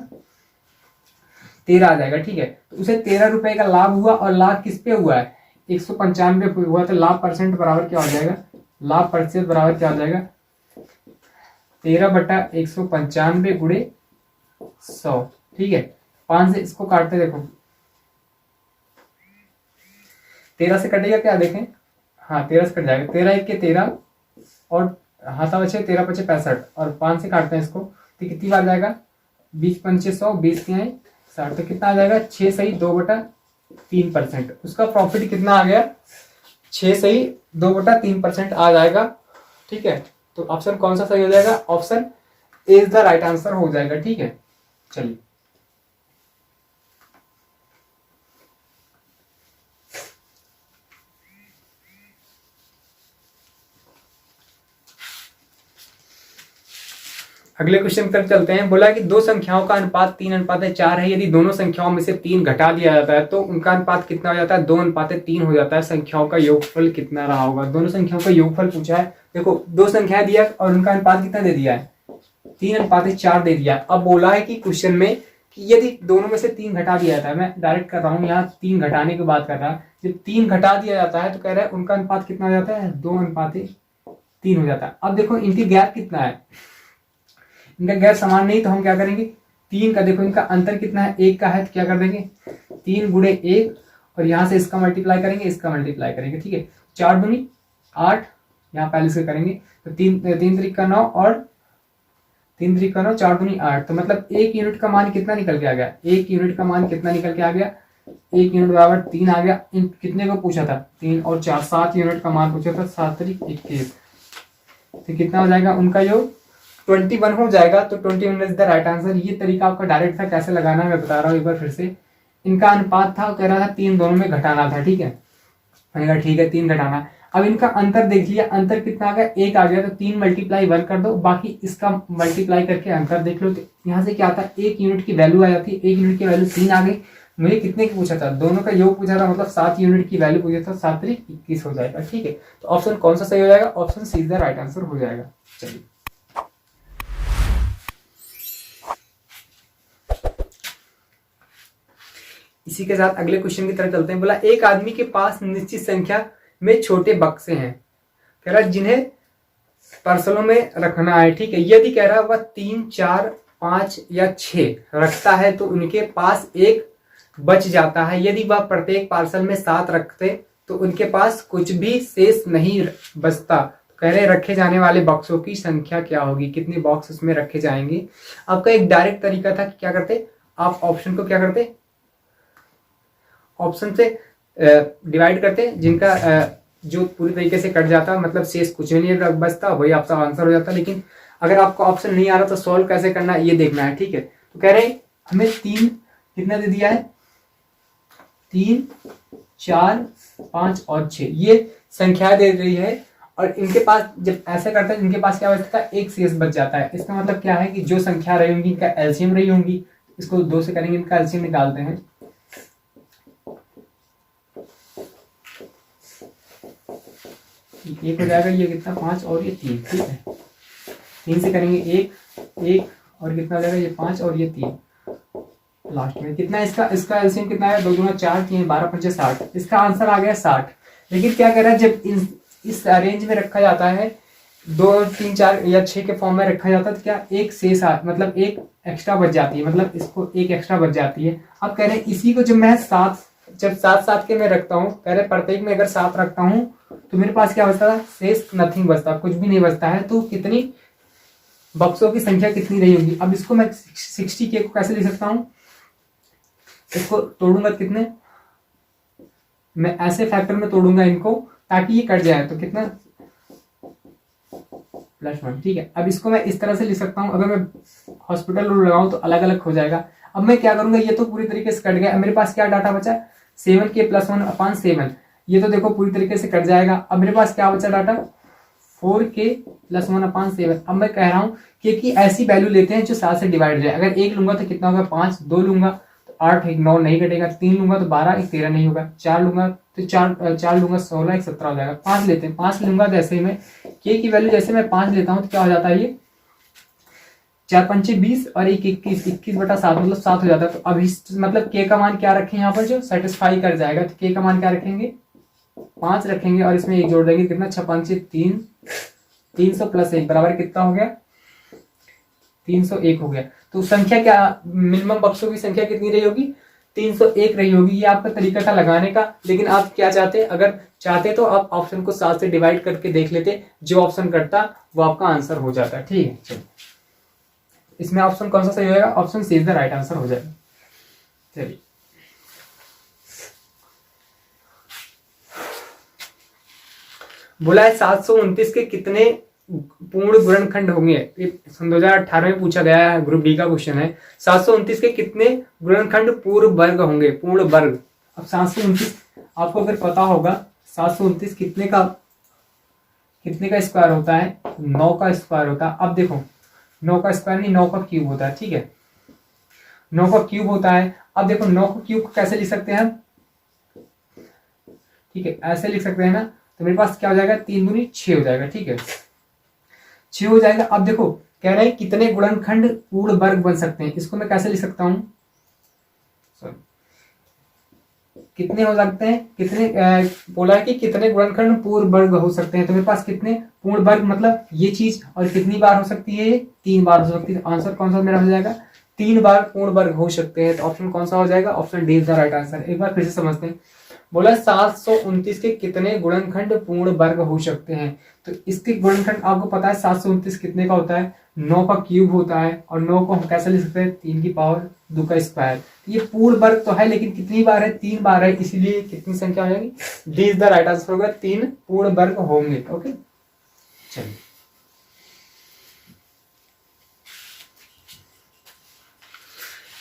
13 आ जाएगा। ठीक है, तो उसे 13 रुपए का लाभ हुआ, और लाभ किस पे हुआ है, 195 पे हुआ, तो लाभ परसेंट बराबर क्या हो जाएगा, लाभ प्रतिशत बराबर क्या हो जाएगा, 13/195 गुणे 100। ठीक है, 5 से इसको काटते, देखो 13 से कटेगा क्या, देखें, हाँ 13 से कट जाएगा, 13 1 के 13 और हाथा बचे 13 पचे 65, और 5 से काटते हैं इसको, तो कितनी बार जाएगा, 20 पंचे 100, 20 के 60, तो कितना आ जाएगा, 6 सही 2/3%। उसका प्रॉफिट कितना आ गया, 6 सही 2/3% आ जाएगा। ठीक है, तो ऑप्शन कौन सा सही हो जाएगा, option A is the right answer हो जाएगा। ठीक है, चलिए अगले क्वेश्चन पर चलते हैं। बोला कि 2 संख्याओं का अनुपात 3:4 है। यदि दोनों संख्याओं में से 3 घटा दिया जाता है तो उनका अनुपात कितना हो जाता है, 2:3 हो जाता है। संख्याओं का योगफल कितना रहा होगा, दोनों संख्याओं का योगफल पूछा है। देखो 2 संख्याएं दिया और उनका अनुपात कितना दे दिया है, 3:4 दे दिया। अब बोला है कि क्वेश्चन में कि यदि दोनों में से 3 घटा दिया जाता है, मैं डायरेक्ट कर रहा हूँ, यहाँ 3 घटाने की बात कर रहा है, जब 3 घटा दिया जाता है तो कह रहा है उनका अनुपात कितना हो जाता है, 2:3 हो जाता है। अब देखो इनकी गैप कितना है, इनका गैप समान नहीं, तो हम क्या करेंगे, 3 का देखो इनका अंतर कितना है, 1 का है, तो क्या कर देंगे 3 गुणे 1, और यहाँ से इसका मल्टीप्लाई करेंगे, इसका मल्टीप्लाई करेंगे। ठीक है, 4 दूनी 8, यहाँ पहले से करेंगे, तो 3 3 का 9 और 3 3 का 9, 4 दूनी 8, तो मतलब 1 यूनिट का मान कितना निकल के आ गया, 1 यूनिट का मान कितना निकल के आ गया, 1 यूनिट बराबर 3 आ गया। इन कितने को पूछा था? 3 और 4, 7 यूनिट का मान पूछा था। 7 तारीख 21, तो कितना हो जाएगा उनका योग? 21 हो जाएगा। तो 21 इज द राइट आंसर। ये तरीका आपका डायरेक्ट था, कैसे लगाना है मैं बता रहा हूँ एक बार फिर से। इनका अनुपात था, कह रहा था 3 दोनों में घटाना था, ठीक है। मैंने कहा ठीक है 3 घटाना। अब इनका अंतर देख लिया, अंतर कितना आ गया? 1 आ गया। तो 3 मल्टीप्लाई 1 कर दो, बाकी इसका मल्टीप्लाई करके अंतर देख लो। तो यहाँ से क्या आता है? 1 यूनिट की वैल्यू आ जाती है। 1 यूनिट की वैल्यू 3 आ गई। मुझे कितने की पूछा था? दोनों का योग पूछा था, मतलब 7 यूनिट की वैल्यू पूछा था। 7 तारीख 21 हो जाएगा, ठीक है। तो ऑप्शन कौन सा सही हो जाएगा? Option see the right answer हो जाएगा। चलिए इसी के साथ अगले क्वेश्चन की तरफ चलते हैं। बोला एक आदमी के पास निश्चित संख्या में छोटे बक्से हैं, कह रहा जिन्हें पार्सलों में रखना है, ठीक है। यदि कह रहा वह 3, 4, 5 या 6 रखता है तो उनके पास एक बच जाता है। यदि वह प्रत्येक पार्सल में 7 रखते तो उनके पास कुछ भी शेष नहीं बचता। कह रहे रखे जाने वाले बॉक्सों की संख्या क्या होगी? कितने बॉक्स उसमें रखे जाएंगे? आपका एक डायरेक्ट तरीका था कि क्या करते आप? ऑप्शन को क्या करते? ऑप्शन से डिवाइड करते, जिनका जो पूरी तरीके से कट जाता, मतलब शेष कुछ भी नहीं बचता, वही आपका आंसर हो जाता। लेकिन अगर आपको ऑप्शन नहीं आ रहा तो सॉल्व कैसे करना है ये देखना है, ठीक है। तो कह रहे हमें 3 कितना दे दिया है? 3, 4, 5 और 6 ये संख्या दे रही है। और इनके पास जब ऐसे करते हैं, इनके पास क्या बचता है? एक शेष बच जाता है। इसका मतलब क्या है कि जो संख्या रही होंगी इनका एलसीएम रही होंगी। इसको 2 से करेंगे, इनका एलसीएम निकालते हैं। एक हो जाएगा, ये कितना? 5 और ये 3, ठीक है। 3 से करेंगे 1 और कितना हो जाएगा? ये 5 और ये 3। लास्ट में कितना इसका एलसीएम कितना है? 2 दूना 4, 3 12 5 60। इसका आंसर आ गया 60। लेकिन क्या कह रहा है? जब इस रेंज में रखा जाता है, 2, 3, 4 या 6 के फॉर्म में रखा जाता है, तो क्या एक शेष मतलब एक एक्स्ट्रा बच जाती है, मतलब इसको एक एक्स्ट्रा बच जाती है। अब कह रहे हैं इसी को जब मैं 7 के मैं रखता हूँ, कह रहे प्रत्येक में अगर 7 रखता हूँ तो मेरे पास क्या बचता है? शेष नथिंग बचता, कुछ भी नहीं बचता है। तो कितनी बक्सों की संख्या कितनी रही होगी? अब इसको मैं 60K को कैसे लिख सकता हूँ? इसको तोड़ूंगा कितने? मैं ऐसे फैक्टर में तोड़ूंगा इनको ताकि ये कट जाए। तो कितना? +1, ठीक है। अब इसको मैं इस तरह से लिख सकता हूँ। अगर मैं हॉस्पिटल रूल लगाऊं तो अलग अलग हो जाएगा। अब मैं क्या करूंगा? ये तो पूरी तरीके से कट गया। मेरे पास क्या डाटा बचा? 7K + 1/7। ये तो देखो पूरी तरीके से कट जाएगा। अब मेरे पास क्या बचा डाटा? 4K + 1/7। अब मैं कह रहा हूँ कि ऐसी वैल्यू लेते हैं जो 7 से डिवाइड हो जाए। अगर 1 लूंगा तो कितना होगा? 5, 2 लूंगा तो 8, 1 9 नहीं कटेगा, 3 लूंगा तो 12, 1 13 नहीं होगा, 4 लूंगा तो 4 लूंगा 16, 1 17 हो जाएगा। 5 लेते हैं, 5 लूंगा जैसे मैं K की वैल्यू जैसे मैं 5 लेता हूँ तो क्या हो जाता है? ये 4 5 20 और 1 21, 21/7 मतलब 7 हो जाता है। तो अब इस मतलब K का मान क्या रखें यहाँ पर जो सेटिस्फाई कर जाएगा? तो K का मान क्या रखेंगे? 5 रखेंगे और इसमें 1 जोड़ देंगे। कितना? 6 5 3, 300 + 1 बराबर कितना हो गया? 301 हो गया। तो संख्या क्या? मिनिमम बक्सों की संख्या कितनी रही होगी? 301 रही होगी। ये आपका तरीका था लगाने का। लेकिन आप क्या चाहते? अगर चाहते तो आप ऑप्शन को 7 से डिवाइड करके देख लेते, जो ऑप्शन करता वो आपका आंसर हो जाता, ठीक है। चलो इसमें ऑप्शन कौन सा सही हो जाएगा? Option C is the right answer हो जाएगा। चलिए बोला है 729 के कितने पूर्ण गुणनखंड होंगे? 2018 में पूछा गया है, ग्रुप डी का क्वेश्चन है। 729 के कितने गुणनखंड पूर्ण वर्ग होंगे? पूर्ण वर्ग। अब 729 आपको अगर पता होगा 729 कितने का स्क्वायर होता है? 9 का स्क्वायर होता है। अब देखो 9 का स्क्वायर नहीं, 9 का क्यूब होता है, ठीक है। 9 का क्यूब होता है। अब देखो 9 का क्यूब कैसे लिख सकते हैं? ठीक है ऐसे लिख सकते हैं ना। तो मेरे पास क्या हो जाएगा? 3 दूनी 6 हो जाएगा, ठीक है। 6 हो जाएगा। अब देखो कह रहे हैं कितने गुणनखंड पूर्ण वर्ग बन सकते हैं? इसको मैं कैसे लिख सकता हूं? कितने हो सकते हैं? कितने बोला है कि कितने गुणनखंड पूर्ण वर्ग हो सकते हैं। तो मेरे पास कितने पूर्ण वर्ग मतलब ये चीज, और कितनी बार हो सकती है? 3 बार हो सकती है। आंसर कौन सा मेरा हो जाएगा? 3 बार पूर्ण वर्ग हो सकते हैं। तो ऑप्शन कौन सा हो जाएगा? Option D is the right answer. एक बार फिर से समझते हैं। बोला 729 के कितने गुणनखंड पूर्ण वर्ग हो सकते हैं। तो इसके गुणनखंड आपको पता है 729 कितने का होता है? 9 का क्यूब होता है, और 9 को हम कैसे लिख सकते हैं, 3 की पावर 2 का स्क्वायर। ये पूर्ण वर्ग तो है, लेकिन कितनी बार है, 3 बार है, इसीलिए कितनी संख्या हो जाएगी, D is the right answer होगा, 3 पूर्ण वर्ग होंगे। ओके चलिए,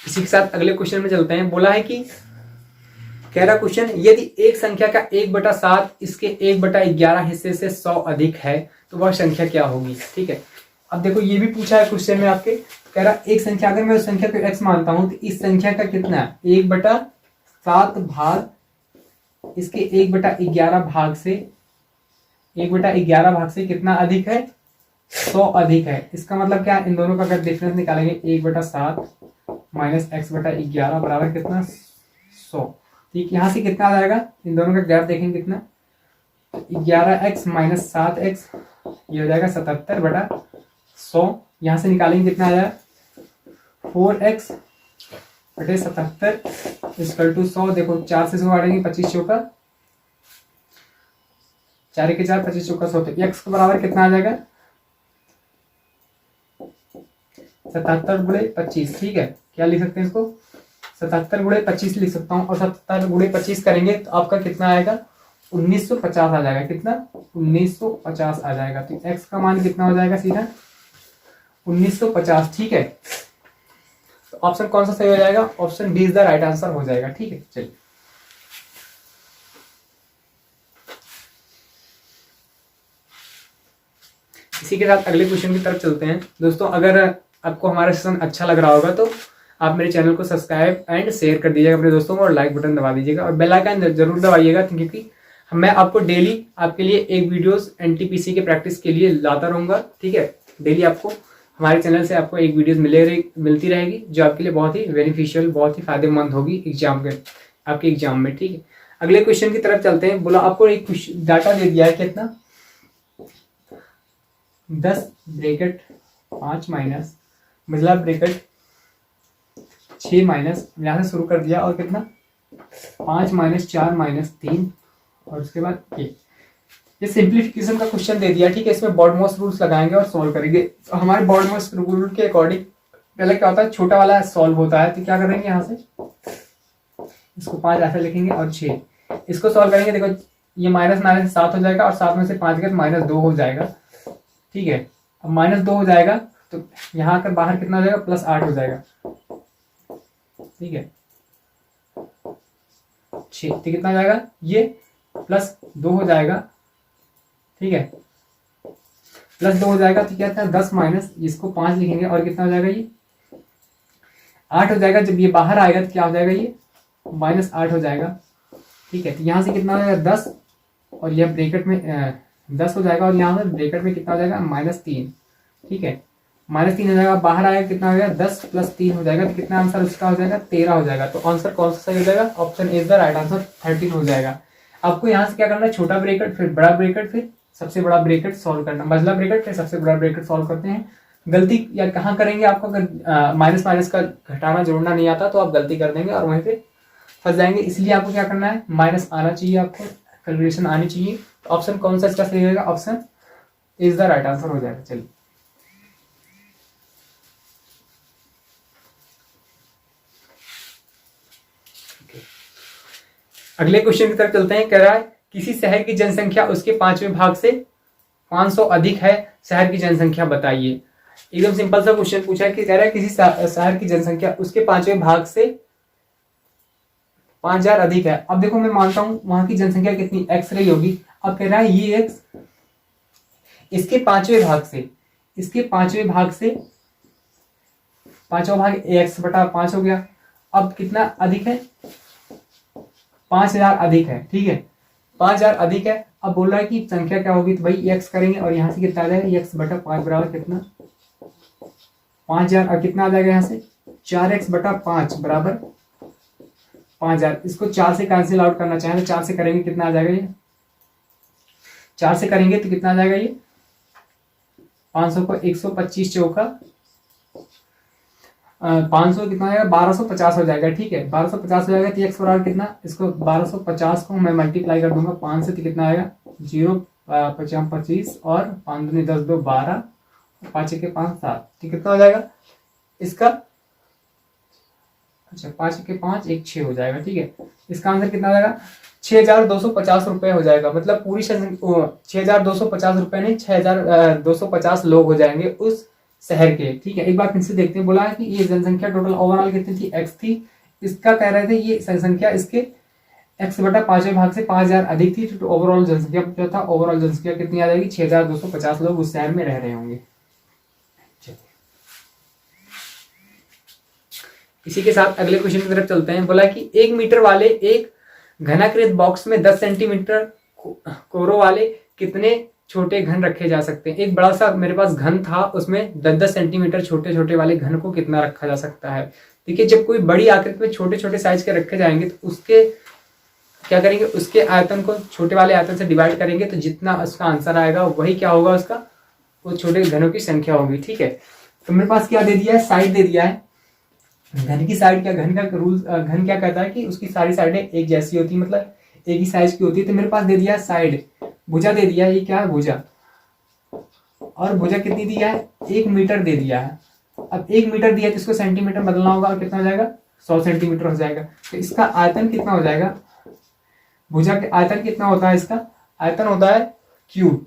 इसी के साथ अगले क्वेश्चन में चलते हैं। बोला है कि कह रहा क्वेश्चन, यदि एक संख्या का 1/7 इसके 1/11 हिस्से से 100 अधिक है तो वह संख्या क्या होगी। ठीक है, अब देखो ये भी पूछा है क्वेश्चन में आपके, कह रहा एक संख्या, अगर मैं उस संख्या को x मानता हूं तो इस संख्या का कितना 1/7 भाग इसके 1/11 भाग से 1/11 भाग से कितना अधिक है, 100 अधिक है। इसका मतलब क्या, इन दोनों का अगर डिफरेंस निकालेंगे 1/7 माइनस x/11 बराबर कितना 100। ठीक, यहां से कितना आ जाएगा, इन दोनों का गैप देखेंगे कितना, 11x माइनस 7x, ये हो जाएगा 77/100। यहां से निकालेंगे कितना आ जाएगा, 4x बटे 77 इक्वल टू 100। देखो 4 से 100 काटेंगे, 25 चौका 4 के 4, 25 चौका 100। तो x के बराबर कितना आ जाएगा, 77 गुणे 25। ठीक है, क्या लिख सकते हैं इसको, 77 गुणे 25 लिख सकता हूँ, और 77 गुणे 25 करेंगे तो आपका कितना आएगा, 1950 आ जाएगा। कितना, 1950 आ जाएगा। तो x का मान कितना हो जाएगा, सीधा 1950। ठीक है, तो ऑप्शन कौन सा सही हो जाएगा, option D is the right answer हो जाएगा। ठीक है, चलिए इसी के साथ अगले क्वेश्चन की तरफ चलते हैं। दोस्तों अगर आपको हमारा सेशन अच्छा लग रहा होगा तो आप मेरे चैनल को सब्सक्राइब एंड शेयर कर दीजिएगा अपने दोस्तों को, और लाइक बटन दबा दीजिएगा, और बेल आइकन जरूर दबाइएगा, क्योंकि मैं आपको डेली आपके लिए एक वीडियोस एनटीपीसी के प्रैक्टिस के लिए लाता रहूंगा। ठीक है, डेली आपको हमारे चैनल से आपको एक वीडियोस मिलती रहेगी, जो आपके लिए बहुत ही बेनिफिशियल, बहुत ही फायदेमंद होगी एग्जाम के, आपके एग्जाम में। ठीक है, अगले क्वेश्चन की तरफ चलते हैं। बोला आपको एक डाटा दे दिया है, कितना 10 ब्रैकेट 5 माइनस मिला ब्रैकेट 6 माइनस, यहां से शुरू कर दिया, और कितना 5 माइनस 4 माइनस 3, और उसके बाद ये सिंप्लीफिकेशन का क्वेश्चन दे दिया। ठीक है, इसमें बॉडमॉस रूल्स लगाएंगे और सॉल्व करेंगे। तो हमारे बॉडमॉस रूल के अकॉर्डिंग पहले क्या होता है, छोटा वाला सॉल्व होता है। तो क्या करेंगे, यहाँ से इसको 5 ऐसे लिखेंगे और 6 इसको सॉल्व करेंगे। देखो ये माइनस माइनस 7 हो जाएगा, और 7 में से 5 गए तो -2 हो जाएगा। ठीक है, अब -2 हो जाएगा तो यहाँ कर बाहर कितना हो जाएगा, +8 हो जाएगा। ठीक है, 6 तो कितना हो जाएगा, ये +2 हो जाएगा। ठीक है, +2 हो जाएगा, तो क्या था 10 माइनस इसको 5 लिखेंगे, और कितना हो जाएगा, ये 8 हो जाएगा। जब ये बाहर आएगा तो क्या हो जाएगा, ये -8 हो जाएगा। ठीक है, तो यहाँ से कितना हो जाएगा 10, और यह ब्रैकेट में 10 हो जाएगा, और यहाँ से ब्रैकेट में कितना हो जाएगा -3। ठीक है, -3 हो जाएगा, बाहर आएगा कितना हो जाएगा 10 + 3 हो जाएगा। तो कितना आंसर उसका हो जाएगा, 13 हो जाएगा। तो आंसर कौन सा सही हो जाएगा, option is the right answer, 13 हो जाएगा। आपको यहाँ से क्या करना है, छोटा ब्रैकेट फिर बड़ा ब्रैकेट फिर सबसे बड़ा ब्रैकेट सॉल्व करना, मझला ब्रैकेट फिर सबसे बड़ा ब्रैकेट सॉल्व करते हैं। गलती या कहाँ करेंगे, आपको अगर माइनस माइनस का घटाना जोड़ना नहीं आता तो आप गलती कर देंगे और वहीं पे फंस जाएंगे। इसलिए आपको क्या करना है, माइनस आना चाहिए, आपको कैलकुलेशन आनी चाहिए। ऑप्शन कौन सा इसका सही होगा, option is the right answer हो जाएगा। चलिए अगले क्वेश्चन की तरफ चलते हैं। कह रहा है किसी शहर की जनसंख्या उसके 5वें भाग से 500 अधिक है, शहर की जनसंख्या बताइए। एकदम सिंपल सा क्वेश्चन पूछा है कि कह रहा है किसी शहर की जनसंख्या उसके 5वें भाग से 5000 अधिक है। अब देखो मैं मानता हूं वहां की जनसंख्या कितनी x रही होगी। अब कह रहा है ये x इसके 5वें भाग से, इसके 5वें भाग से 5वां भाग x/5 हो गया। अब कितना अधिक है, 5000 अधिक है। ठीक है, 5000 अधिक है। अब बोल रहा है कि संख्या क्या होगी, तो भाई x करेंगे और यहां से कितना आ जाएगा, x/5 बराबर कितना 5000। अब कितना आ जाएगा यहाँ से 4x/5 बराबर 5000। इसको 4 से कैंसिल आउट करना चाहें तो 4 से करेंगे कितना आ जाएगा, ये 4 से करेंगे तो कितना आ जाएगा, ये 500 को 125 चौका 500 कितना हो जाएगा 1250 हो जाएगा। ठीक है, 1250 हो जाएगा तो x बराबर कितना, इसको 1250 को मैं मल्टीप्लाई कर दूंगा 5 से तो कितना आएगा 0 × 25 और 5 दूनी 10 2 12 5 के 5 7, तो कितना हो जाएगा इसका? अच्छा 5 के 5 1 6 हो जाएगा। ठीक है, इसका आंसर कितना हो जाएगा? 6,250 रुपए हो जाएगा। मतलब पूरी 6,250 रुपए नहीं, 6,250 लोग हो जाएंगे उस शहर के। ठीक है, एक बार फिर से देखते हैं। बोला है कि ये जनसंख्या टोटल ओवरऑल कितनी थी? x थी। इसका कह रहे थे ये जनसंख्या इसके x बटा 5वें भाग से 5,000 अधिक थी, तो ओवरऑल जनसंख्या जो था, ओवरऑल जनसंख्या कितनी आ जाएगी? 6,250 लोग उस शहर में रह रहे होंगे। इसी के साथ अगले क्वेश्चन की तरफ चलते हैं। बोला कि 1 मीटर वाले एक घनाकृत बॉक्स में 10 सेंटीमीटर कोरों वाले कितने छोटे घन रखे जा सकते हैं? एक बड़ा सा मेरे पास घन था, उसमें 10-10 सेंटीमीटर छोटे छोटे वाले घन को कितना रखा जा सकता है? देखिए, जब कोई बड़ी आकृति में छोटे छोटे साइज के रखे जाएंगे तो उसके क्या करेंगे? उसके आयतन को छोटे वाले आयतन से डिवाइड करेंगे, तो जितना उसका आंसर आएगा वही क्या होगा? उसका वो छोटे घनों की संख्या होगी। ठीक है, तो मेरे पास क्या दे दिया है? साइड दे दिया है। घन की साइड क्या, घन का रूल, घन क्या कहता है कि उसकी सारी साइडें एक जैसी होती है, मतलब एक ही साइज की होती है। तो मेरे पास दे दिया है साइड, भुजा दे दिया है। ये क्या है? भुजा। और भुजा कितनी दिया है? 1 मीटर दे दिया है। अब 1 मीटर दिया है तो इसको सेंटीमीटर बदलना होगा, और कितना हो जाएगा? 100 सेंटीमीटर हो जाएगा। तो इसका आयतन कितना हो जाएगा? भुजा के आयतन कितना होता है? इसका आयतन होता है क्यूब,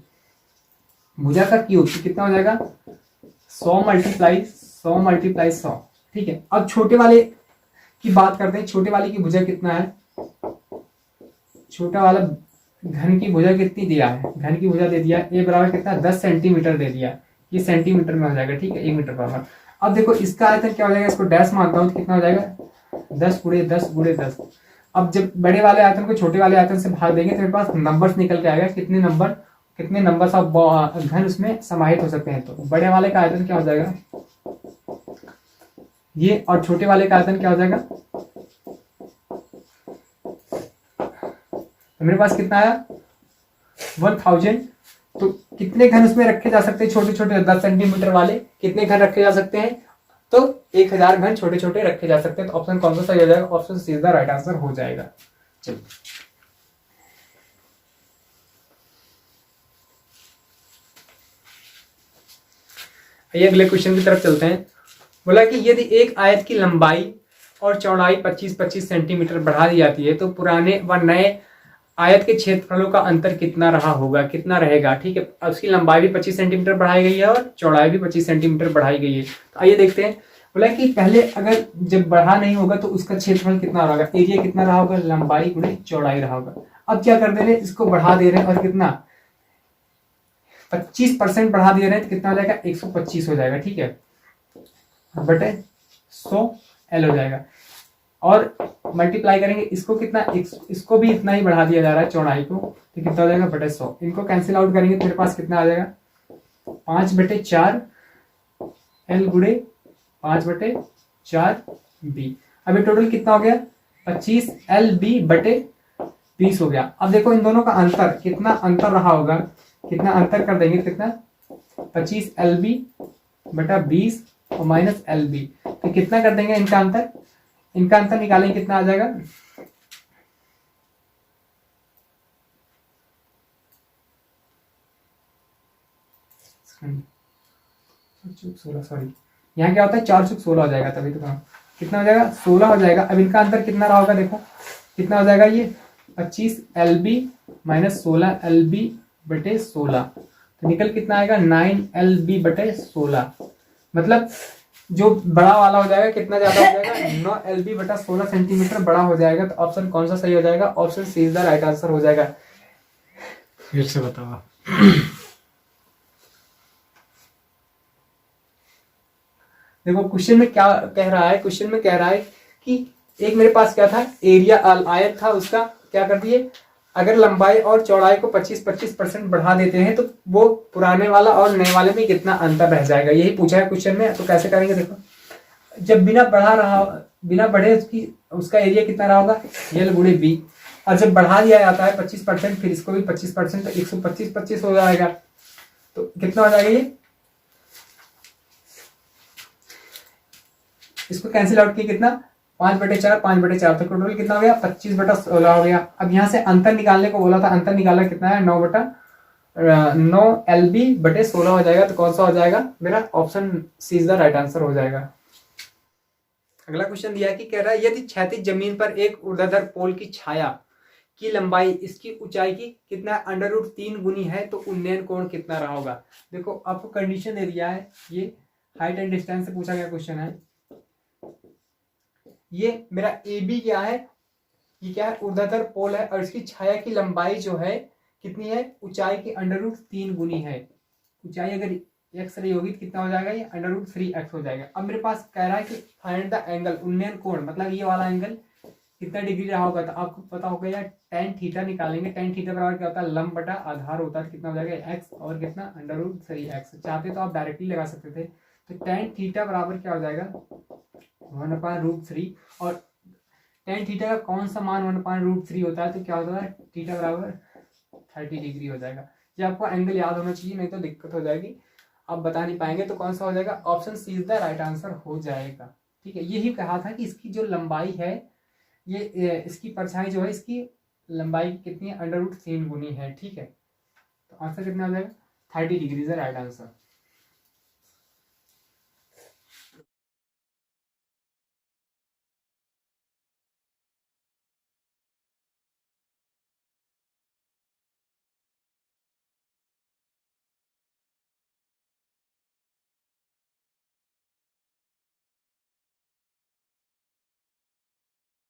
भुजा का क्यूब। तो कितना हो जाएगा? 100 मल्टीप्लाई 100। ठीक है, अब छोटे वाले की बात करते हैं। छोटे वाले की भुजा कितना है? छोटा वाला घन की भुजा कितनी दिया है? घन की भुजा दे दिया है ए बराबर कितना? 10 सेंटीमीटर दे दिया। ये सेंटीमीटर में हो जाएगा। ठीक है, 1 मीटर बराबर। अब देखो इसका आयतन क्या हो जाएगा? इसको डैश मानता हूं तो कितना हो जाएगा? 10 गुणे 10 गुणे 10। अब जब बड़े वाले आयतन को छोटे वाले आयतन से भाग देंगे तो मेरे पास नंबर्स निकल के आएगा, कितने नंबर सब घन उसमें समाहित हो सकते हैं। तो बड़े वाले का आयतन क्या हो जाएगा? ये, और छोटे वाले का आयतन क्या हो जाएगा? तो मेरे पास कितना आया? 1000। तो कितने घन उसमें रखे जा सकते हैं? छोटे छोटे 10 सेंटीमीटर वाले कितने घन रखे जा सकते हैं? तो 1000 घन छोटे छोटे रखे जा सकते हैं। तो ऑप्शन कौन सा सही हो जाएगा? ऑप्शन सीधा राइट आंसर हो जाएगा। चलिए आइए अगले क्वेश्चन की तरफ चलते हैं। बोला कि यदि एक आयत की लंबाई और चौड़ाई 25-25 सेंटीमीटर बढ़ा दी जाती है तो पुराने व नए आयत के क्षेत्रफलों का अंतर कितना रहा होगा? कितना रहेगा? ठीक है, उसकी लंबाई भी 25 सेंटीमीटर बढ़ाई गई है और चौड़ाई भी 25 सेंटीमीटर बढ़ाई गई है। तो आइए देखते हैं। बोला कि पहले अगर जब बढ़ा नहीं होगा तो उसका क्षेत्रफल कितना रहा होगा? एरिया कितना रहा होगा? लंबाई गुणे चौड़ाई रहा होगा। अब क्या कर दे रहे हैं? इसको बढ़ा दे रहे हैं, और कितना? 25% बढ़ा दे रहे हैं तो कितना हो जाएगा? 125 हो जाएगा। ठीक है, बटे 100 L हो जाएगा। और मल्टीप्लाई करेंगे इसको कितना? इसको भी इतना ही बढ़ा दिया जा रहा है चौड़ाई को, तो कितना हो जाएगा? बटे 100। इनको कैंसिल आउट करेंगे तो मेरे पास कितना आ जाएगा? 5/4 L गुणे 5/4 B। अब ये टोटल कितना हो गया? 25 LB बटे 20 हो गया। अब देखो इन दोनों का अंतर, कितना अंतर रहा होगा? कितना अंतर कर देंगे? कितना? 25 LB बटा 20 और माइनस LB। तो कितना कर देंगे इनका अंतर? इनका अंतर निकालेंगे, कितना आ जाएगा? सॉरी, यहाँ क्या होता है? 4 × 16 हो जाएगा, तभी तो कहा। कितना हो जाएगा? 16 हो जाएगा। अब इनका अंतर कितना रहा होगा? देखो कितना हो जाएगा? ये 25 LB माइनस 16 LB बटे 16। तो निकल कितना आएगा? 9 LB बटे 16। मतलब जो बड़ा वाला हो जाएगा कितना ज्यादा हो जाएगा? 9 LB बटा 16 सेंटीमीटर बड़ा हो जाएगा। तो ऑप्शन कौन सा सही हो जाएगा? Option C is the right answer हो जाएगा। फिर से बताओ। देखो क्वेश्चन में क्या कह रहा है? क्वेश्चन में कह रहा है कि एक मेरे पास क्या था? एरिया आयत था, उसका क्या कर दिए? अगर लंबाई और चौड़ाई को 25% बढ़ा देते हैं तो वो पुराने वाला और नए वाले में कितना अंतर रह जाएगा, यही पूछा है क्वेश्चन में। तो कैसे करेंगे? देखो, जब बिना बढ़े उसका एरिया कितना रहा होगा? L गुणे B। और जब बढ़ा दिया जाता है 25%, फिर इसको भी 25%, तो 125 हो जाएगा। तो कितना हो जाएगा? ये इसको कैंसिल आउट किया, कितना? 5/4 तो टोटल कितना हो गया? 25/16 हो गया। अब यहाँ से अंतर निकालने को बोला था, अंतर निकाला कितना है? 9/16 9 LB बटे 16 हो जाएगा। तो कौन सा हो जाएगा मेरा? Option C is the right answer हो जाएगा। अगला क्वेश्चन दिया है कि कह रहा है यदि क्षैतिज जमीन पर एक ऊर्ध्वाधर पोल की छाया की लंबाई इसकी ऊंचाई की कितना √3 गुनी है तो उन्नयन कोण कितना रहा होगा। देखो आपको कंडीशन दे दिया है, ये हाइट एंड डिस्टेंस से पूछा गया क्वेश्चन है। ये मेरा ए बी क्या है, ये क्या है? ऊर्ध्वाधर पोल है और इसकी छाया की लंबाई जो है कितनी है? ऊंचाई की √3 गुनी है। ऊंचाई अगर x रही होगी तो कितना हो जाएगा? ये √3x हो जाएगा। अब मेरे पास कह रहा है कि फाइंड द एंगल, उन्नयन कोण, मतलब ये वाला एंगल कितना डिग्री रहा होगा। तो आपको पता होगा यार tan थीटा निकालेंगे। tan थीटा बराबर क्या होता है? लंब बटा आधार होता है। कितना हो जाएगा? x और कितना √3x। चाहते तो आप डायरेक्टली लगा सकते थे। तो tan थीटा बराबर क्या हो जाएगा? 1/√3। और tan थीटा का कौन सा मान 1/√3 होता है? तो क्या होता है? थीटा बराबर 30 डिग्री हो जाएगा। ये आपको एंगल याद होना चाहिए, नहीं तो दिक्कत हो जाएगी, आप बता नहीं पाएंगे। तो कौन सा हो जाएगा? Option C is the right answer हो जाएगा। ठीक है, यही कहा था कि इसकी जो लंबाई है, ये इसकी परछाई जो है इसकी लंबाई कितनी है? √3 गुनी है। ठीक है, तो आंसर कितना हो जाएगा? 30 degree is the right answer.